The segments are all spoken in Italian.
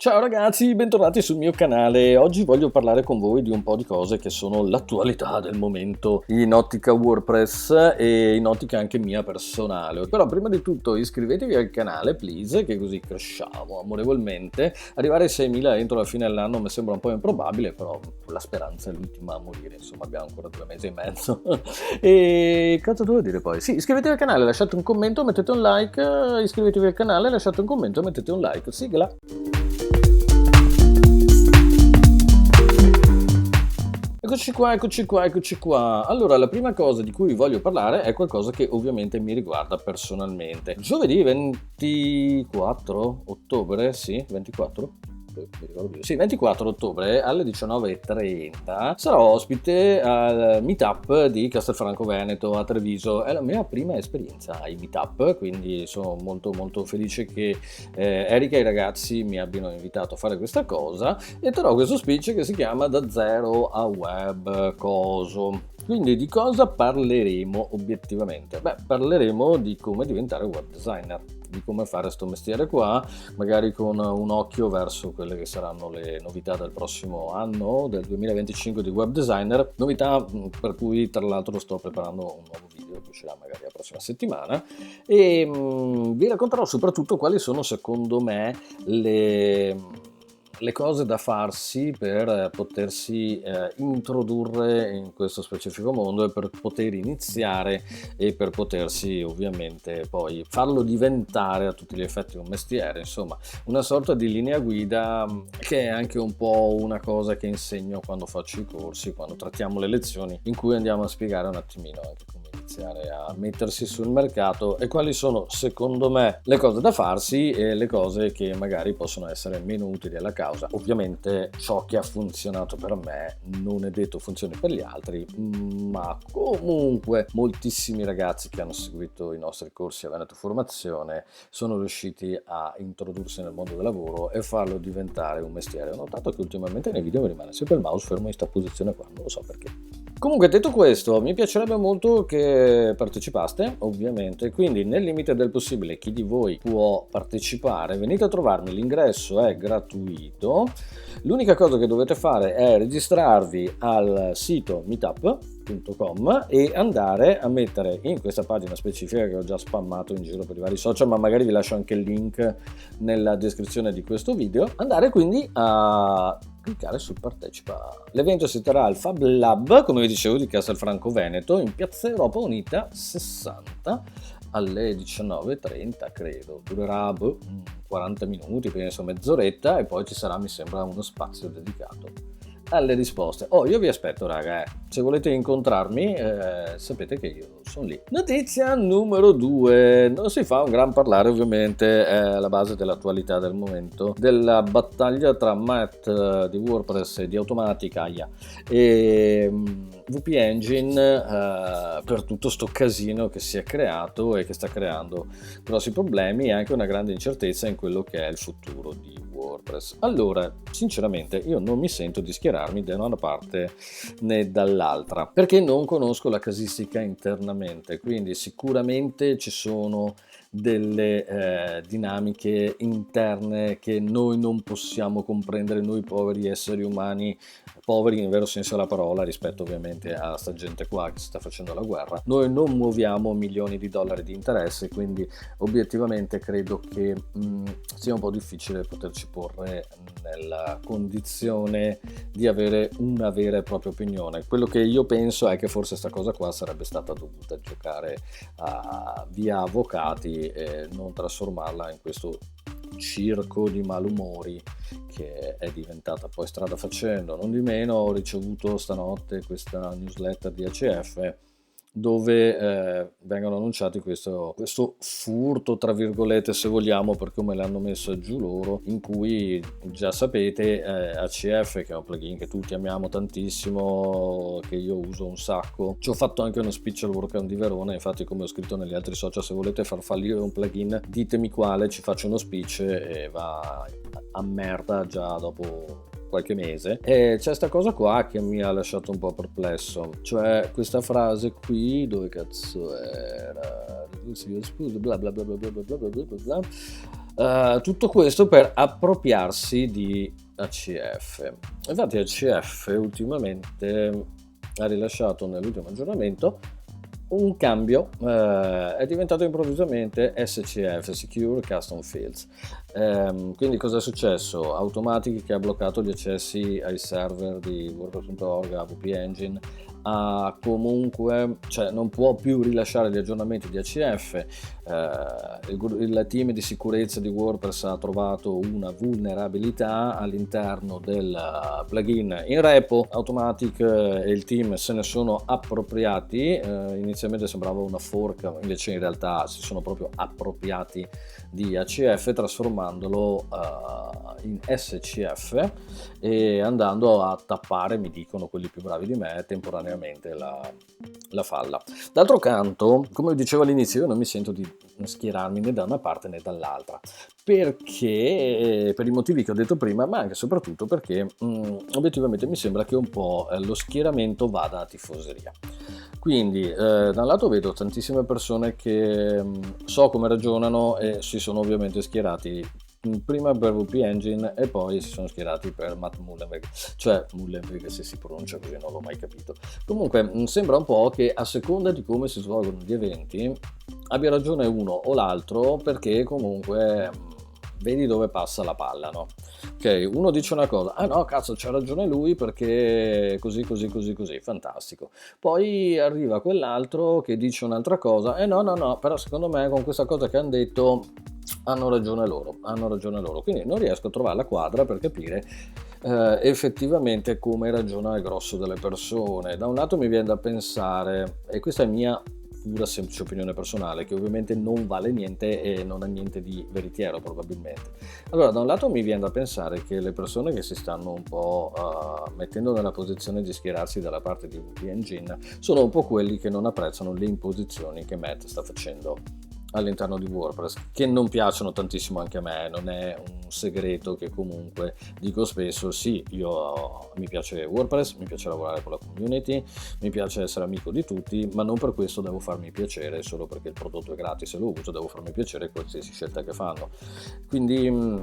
Ciao ragazzi, bentornati sul mio canale. Oggi voglio parlare con voi di un po' di cose che sono l'attualità del momento in ottica WordPress e in ottica anche mia personale. Però prima di tutto iscrivetevi al canale, please, che così cresciamo amorevolmente. Arrivare ai 6.000 entro la fine dell'anno mi sembra un po' improbabile, però la speranza è l'ultima a morire, insomma abbiamo ancora 2 mesi e mezzo. E cosa devo dire poi? Sì, iscrivetevi al canale, lasciate un commento, mettete un like, iscrivetevi al canale, lasciate un commento e mettete un like. Sigla! Eccoci qua. Allora, la prima cosa di cui voglio parlare è qualcosa che ovviamente mi riguarda personalmente. Giovedì 24 ottobre, sì, 24? Sì, 24 ottobre alle 19:30 sarò ospite al meetup di Castelfranco Veneto a Treviso. È la mia prima esperienza ai meetup, quindi sono molto felice che Erika e i ragazzi mi abbiano invitato a fare questa cosa e terrò questo speech che si chiama Da zero a web coso. Quindi di cosa parleremo obiettivamente? Beh, parleremo di come diventare web designer, di come fare sto mestiere qua, magari con un occhio verso quelle che saranno le novità del prossimo anno, del 2025 di web designer, novità per cui tra l'altro sto preparando un nuovo video che uscirà magari la prossima settimana e vi racconterò soprattutto quali sono secondo me le cose da farsi per potersi introdurre in questo specifico mondo e per poter iniziare e per potersi ovviamente poi farlo diventare a tutti gli effetti un mestiere, insomma una sorta di linea guida che è anche un po' una cosa che insegno quando faccio i corsi, quando trattiamo le lezioni in cui andiamo a spiegare un attimino anche come iniziare a mettersi sul mercato e quali sono secondo me le cose da farsi e le cose che magari possono essere meno utili alla causa. Ovviamente ciò che ha funzionato per me non è detto funzioni per gli altri, ma comunque moltissimi ragazzi che hanno seguito i nostri corsi a Veneto Formazione sono riusciti a introdursi nel mondo del lavoro e farlo diventare un mestiere. Ho notato che ultimamente nei video mi rimane sempre il mouse fermo in questa posizione qua, non lo so perché. Comunque, detto questo, mi piacerebbe molto che partecipaste, ovviamente, quindi nel limite del possibile chi di voi può partecipare, venite a trovarmi, l'ingresso è gratuito, l'unica cosa che dovete fare è registrarvi al sito meetup.com e andare a mettere in questa pagina specifica che ho già spammato in giro per i vari social, ma magari vi lascio anche il link nella descrizione di questo video, andare quindi a cliccare sul partecipa. L'evento si terrà al Fab Lab, come vi dicevo, di Castelfranco Veneto, in Piazza Europa Unita 60 alle 19:30 credo. Durerà 40 minuti, penso mezz'oretta, e poi ci sarà, mi sembra, uno spazio dedicato alle risposte. Io vi aspetto, raga, se volete incontrarmi sapete che io sono lì. Notizia numero 2, non si fa un gran parlare, ovviamente è la base dell'attualità del momento, della battaglia tra Matt di WordPress e di Automatica e WP Engine per tutto sto casino che si è creato e che sta creando grossi problemi e anche una grande incertezza in quello che è il futuro di WordPress. Allora, sinceramente, io non mi sento di schierarmi da una parte né dall'altra, perché non conosco la casistica internamente, quindi sicuramente ci sono delle dinamiche interne che noi non possiamo comprendere, noi poveri esseri umani, poveri nel vero senso della parola rispetto ovviamente a sta gente qua che si sta facendo la guerra. Noi non muoviamo milioni di dollari di interesse, quindi obiettivamente credo che sia un po' difficile poterci porre nella condizione di avere una vera e propria opinione. Quello che io penso è che forse sta cosa qua sarebbe stata dovuta giocare via avvocati e non trasformarla in questo circo di malumori che è diventata poi strada facendo. Non di meno ho ricevuto stanotte questa newsletter di ACF dove vengono annunciati questo furto, tra virgolette, se vogliamo, per come l'hanno messo giù loro, in cui già sapete ACF, che è un plugin che tutti amiamo tantissimo, che io uso un sacco, ci ho fatto anche uno speech al WordCamp di Verona, infatti come ho scritto negli altri social, se volete far fallire un plugin ditemi quale, ci faccio uno speech e va a merda già dopo qualche mese. E c'è sta cosa qua che mi ha lasciato un po' perplesso, cioè questa frase qui, dove cazzo era? Bla bla bla bla bla bla bla bla bla bla. Tutto questo per appropriarsi di ACF. Infatti ACF ultimamente ha rilasciato nell'ultimo aggiornamento un cambio, è diventato improvvisamente SCF, Secure Custom Fields. Quindi cosa è successo? Automatic che ha bloccato gli accessi ai server di WordPress.org, AWP Engine, ha comunque, cioè non può più rilasciare gli aggiornamenti di ACF. Il team di sicurezza di WordPress ha trovato una vulnerabilità all'interno del plugin in repo. Automatic e il team se ne sono appropriati. Inizialmente sembrava una fork, invece in realtà si sono proprio appropriati di ACF trasformandolo in SCF e andando a tappare, mi dicono quelli più bravi di me, temporaneamente la falla. D'altro canto, come dicevo all'inizio, io non mi sento di schierarmi né da una parte né dall'altra, perché per i motivi che ho detto prima, ma anche e soprattutto perché obiettivamente mi sembra che un po' lo schieramento vada a tifoseria. Quindi da un lato vedo tantissime persone che so come ragionano e si sono ovviamente schierati prima per WP Engine e poi si sono schierati per Matt Mullenweg, cioè Mullenweg se si pronuncia così, non l'ho mai capito. Comunque sembra un po' che a seconda di come si svolgono gli eventi abbia ragione uno o l'altro, perché comunque vedi dove passa la palla, no? Ok, uno dice una cosa, ah no, cazzo, c'ha ragione lui perché così, fantastico. Poi arriva quell'altro che dice un'altra cosa, no, però secondo me con questa cosa che hanno detto hanno ragione loro. Quindi non riesco a trovare la quadra per capire effettivamente come ragiona il grosso delle persone. Da un lato mi viene da pensare, e questa è mia pura semplice opinione personale, che ovviamente non vale niente e non ha niente di veritiero probabilmente. Allora, da un lato mi viene da pensare che le persone che si stanno un po' mettendo nella posizione di schierarsi dalla parte di WP Engine sono un po' quelli che non apprezzano le imposizioni che Matt sta facendo all'interno di WordPress, che non piacciono tantissimo anche a me. Non è un segreto che comunque dico spesso, sì, mi piace WordPress, mi piace lavorare con la community, mi piace essere amico di tutti, ma non per questo devo farmi piacere solo perché il prodotto è gratis e lo uso, devo farmi piacere qualsiasi scelta che fanno. Quindi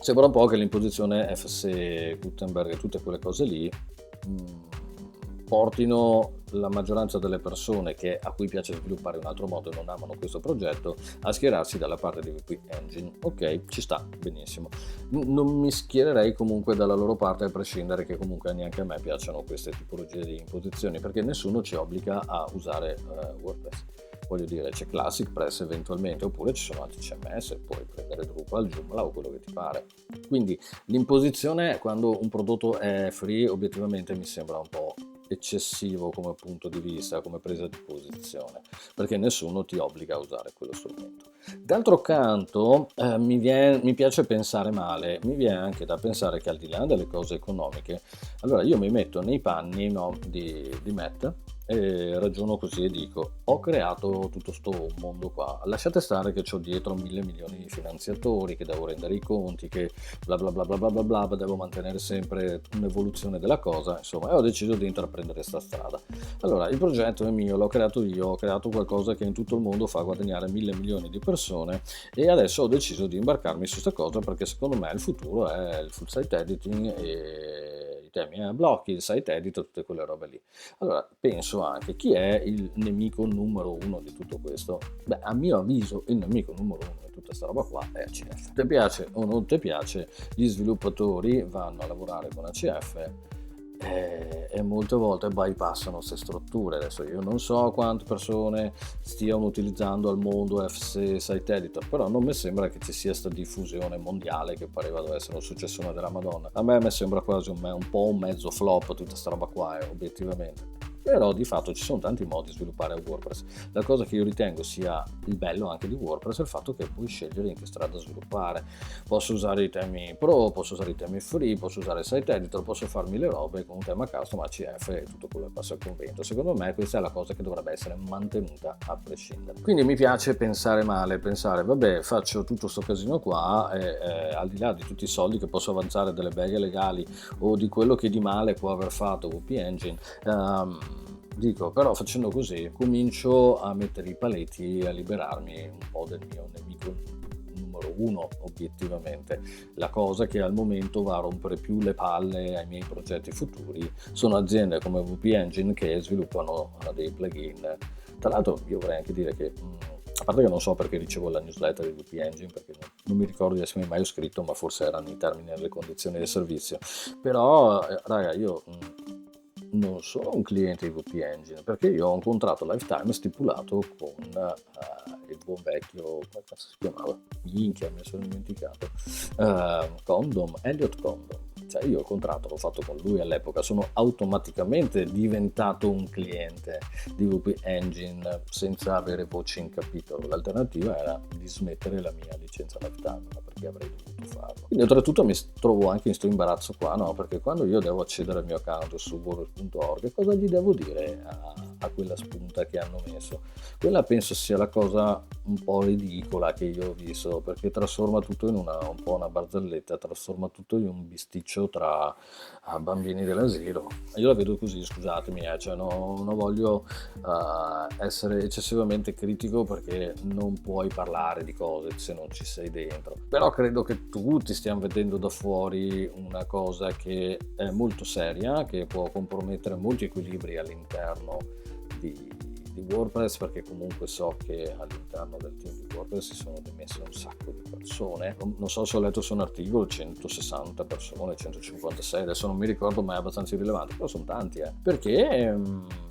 sembra un po' che l'imposizione FC Gutenberg e tutte quelle cose lì portino la maggioranza delle persone a cui piace sviluppare in un altro modo e non amano questo progetto a schierarsi dalla parte di WP Engine. Ok, ci sta, benissimo. Non mi schiererei comunque dalla loro parte, a prescindere che comunque neanche a me piacciono queste tipologie di imposizioni, perché nessuno ci obbliga a usare WordPress. Voglio dire, c'è Classic Press eventualmente, oppure ci sono altri CMS, puoi prendere Drupal, Joomla o quello che ti pare. Quindi l'imposizione, quando un prodotto è free, obiettivamente mi sembra un po' eccessivo come punto di vista, come presa di posizione, perché nessuno ti obbliga a usare quello strumento. D'altro canto mi piace pensare male, mi viene anche da pensare che al di là delle cose economiche, allora io mi metto nei panni, no, di Matt e ragiono così e dico, ho creato tutto sto mondo qua, lasciate stare che ho dietro 1.000 milioni di finanziatori, che devo rendere i conti, che bla bla bla bla bla bla bla, devo mantenere sempre un'evoluzione della cosa, insomma, e ho deciso di intraprendere questa strada. Allora, il progetto è mio, l'ho creato io, ho creato qualcosa che in tutto il mondo fa guadagnare 1.000 milioni di persone e adesso ho deciso di imbarcarmi su questa cosa perché secondo me il futuro è il full site editing e i temi a blocchi, il site editor, tutte quelle robe lì. Allora, penso anche, chi è il nemico numero uno di tutto questo? Beh, a mio avviso il nemico numero uno di tutta questa roba qua è ACF. Ti piace o non ti piace, gli sviluppatori vanno a lavorare con ACF e molte volte bypassano queste strutture. Adesso io non so quante persone stiano utilizzando al mondo FC Site Editor, però non mi sembra che ci sia questa diffusione mondiale che pareva dovesse essere un successone della Madonna. A me mi sembra quasi un po' un mezzo flop tutta sta roba qua, obiettivamente. Però di fatto ci sono tanti modi di sviluppare WordPress. La cosa che io ritengo sia il bello anche di WordPress è il fatto che puoi scegliere in che strada sviluppare. Posso usare i temi pro, posso usare i temi free, posso usare il site editor, posso farmi le robe con un tema custom ACF e tutto quello che passa al convento. Secondo me questa è la cosa che dovrebbe essere mantenuta a prescindere. Quindi mi piace pensare male, pensare vabbè, faccio tutto sto casino qua e al di là di tutti i soldi che posso avanzare delle beghe legali o di quello che di male può aver fatto WP Engine, dico, però facendo così comincio a mettere i paletti e a liberarmi un po' del mio nemico numero numero uno, obiettivamente. La cosa che al momento va a rompere più le palle ai miei progetti futuri sono aziende come WP Engine che sviluppano dei plugin. Tra l'altro io vorrei anche dire che, a parte che non so perché ricevo la newsletter di WP Engine, perché non mi ricordo di essermi mai iscritto, ma forse erano i termini e le condizioni del servizio, però raga, io non sono un cliente di WP Engine, perché io ho un contratto lifetime stipulato con il buon vecchio, come cazzo si chiamava? Minchia, mi sono dimenticato. Condom, Elliot Condom. Cioè io il contratto l'ho fatto con lui all'epoca, sono automaticamente diventato un cliente di WP Engine senza avere voce in capitolo. L'alternativa era di smettere la mia licenza lifetime, ma perché avrei dovuto farlo. Quindi oltretutto mi trovo anche in sto imbarazzo qua, no? Perché quando io devo accedere al mio account su WordPress.org, cosa gli devo dire a quella spunta che hanno messo? Quella penso sia la cosa un po' ridicola che io ho visto, perché trasforma tutto in un po' una barzelletta, trasforma tutto in un bisticcio tra bambini dell'asilo. Io la vedo così, scusatemi, cioè non voglio essere eccessivamente critico, perché non puoi parlare di cose se non ci sei dentro. Però credo che tutti stiamo vedendo da fuori una cosa che è molto seria, che può compromettere molti equilibri all'interno di WordPress, perché comunque so che all'interno del team di WordPress si sono dimesse un sacco di persone. Non so se ho letto su un articolo 160 persone, 156, adesso non mi ricordo, ma è abbastanza irrilevante, però sono tanti, perché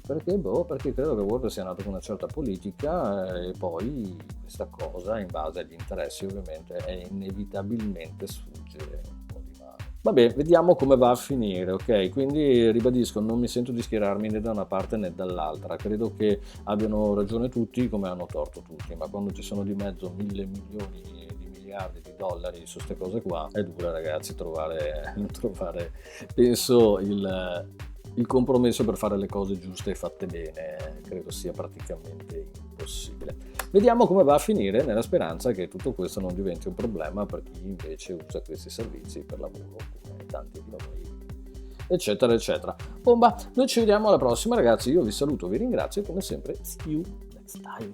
credo che WordPress sia nato con una certa politica, e poi questa cosa, in base agli interessi ovviamente, è inevitabilmente sfuggire un po' di mano. Vabbè, vediamo come va a finire, ok? Quindi ribadisco, non mi sento di schierarmi né da una parte né dall'altra. Credo che abbiano ragione tutti come hanno torto tutti, ma quando ci sono di mezzo 1.000 milioni di miliardi di dollari su queste cose qua, è dura, ragazzi, trovare penso il compromesso per fare le cose giuste e fatte bene. Credo sia praticamente impossibile. Vediamo come va a finire, nella speranza che tutto questo non diventi un problema per chi invece usa questi servizi per lavoro, come tanti di noi, eccetera eccetera. Bomba, noi ci vediamo alla prossima, ragazzi. Io vi saluto, vi ringrazio e come sempre see you next time.